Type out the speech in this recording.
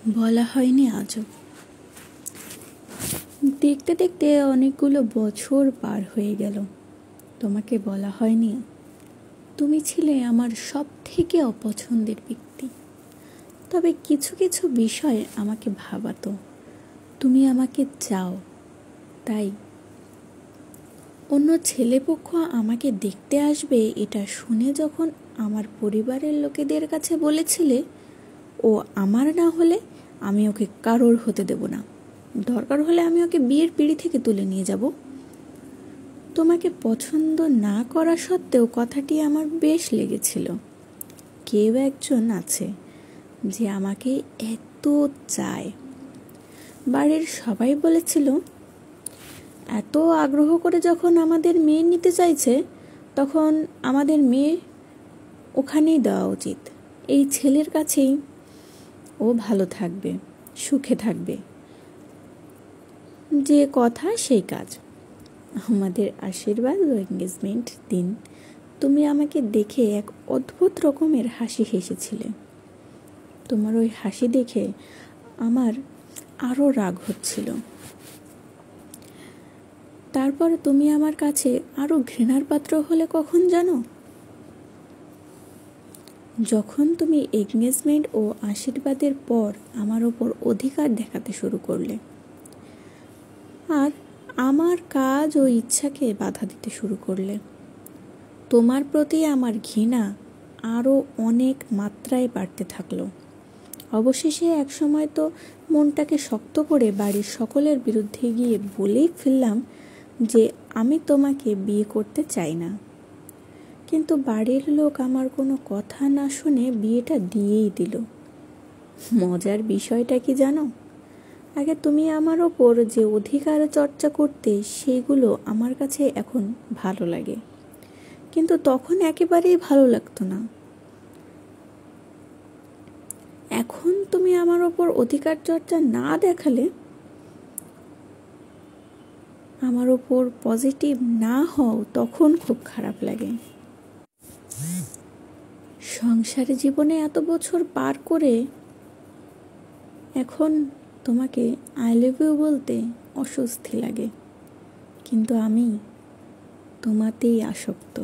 বলা হয়নি আজও। দেখতে দেখতে অনেকগুলো বছর পার হয়ে গেল, তোমাকে বলা হয়নি তুমি ছিলে আমার সব থেকে অপছন্দের ব্যক্তি। তবে কিছু কিছু বিষয় আমাকে ভাবাতো তুমি আমাকে চাও, তাই অন্য ছেলেপক্ষ আমাকে দেখতে আসবে এটা শুনে যখন আমার পরিবারের লোকেদের কাছে বলেছিলে ও আমার না হলে আমি ওকে কারোর হতে দেব না, দরকার হলে আমি ওকে বিয়ের পিঁড়ি থেকে তুলে নিয়ে যাব। তোমাকে পছন্দ না করা সত্ত্বেও কথাটি আমার বেশ লেগেছিল। কেউ একজন আছে যে আমাকে এত চায়। বাড়ির সবাই বলেছিল এত আগ্রহ করে যখন আমাদের মেয়ে নিতে চাইছে তখন আমাদের মেয়ে ওখানেই দেওয়া উচিত, এই ছেলের কাছেই ও ভালো থাকবে, সুখে থাকবে। যে কথা সেই কাজ। আমাদের আশীর্বাদ ও এঙ্গেজমেন্ট দিন তুমি আমাকে দেখে এক অদ্ভুত রকমের হাসি হেসেছিলে। তোমার ওই হাসি দেখে আমার আরও রাগ হচ্ছিল। তারপর তুমি আমার কাছে আরও ঘৃণার পাত্র হলে কখন জানো? যখন তুমি এঙ্গেজমেন্ট ও আশীর্বাদের পর আমার ওপর অধিকার দেখাতে শুরু করলে আর আমার কাজ ও ইচ্ছাকে বাধা দিতে শুরু করলে। তোমার প্রতি আমার ঘৃণা আরও অনেক মাত্রায় বাড়তে থাকলো। অবশেষে একসময় তো মনটাকে শক্ত করে বাড়ির সকলের বিরুদ্ধে গিয়ে বলেই ফেললাম যে আমি তোমাকে বিয়ে করতে চাই না। কিন্তু বাড়ির লোক আমার কোনো কথা না শুনে বিয়েটা দিয়েই দিল। মজার বিষয়টা কি জানো? আগে তুমি আমার ওপর যে অধিকার চর্চা করতে সেগুলো আমার কাছে এখন ভালো লাগে, কিন্তু তখন একেবারেই ভালো লাগতো না। এখন তুমি আমার ওপর অধিকার চর্চা না দেখালে, আমার ওপর পজিটিভ না হও, তখন খুব খারাপ লাগে। সংসারে জীবনে এত বছর পার করে এখন তোমাকে আই লাভ ইউ বলতে অস্বস্তি লাগে, কিন্তু আমি তোমাতেই আসক্ত।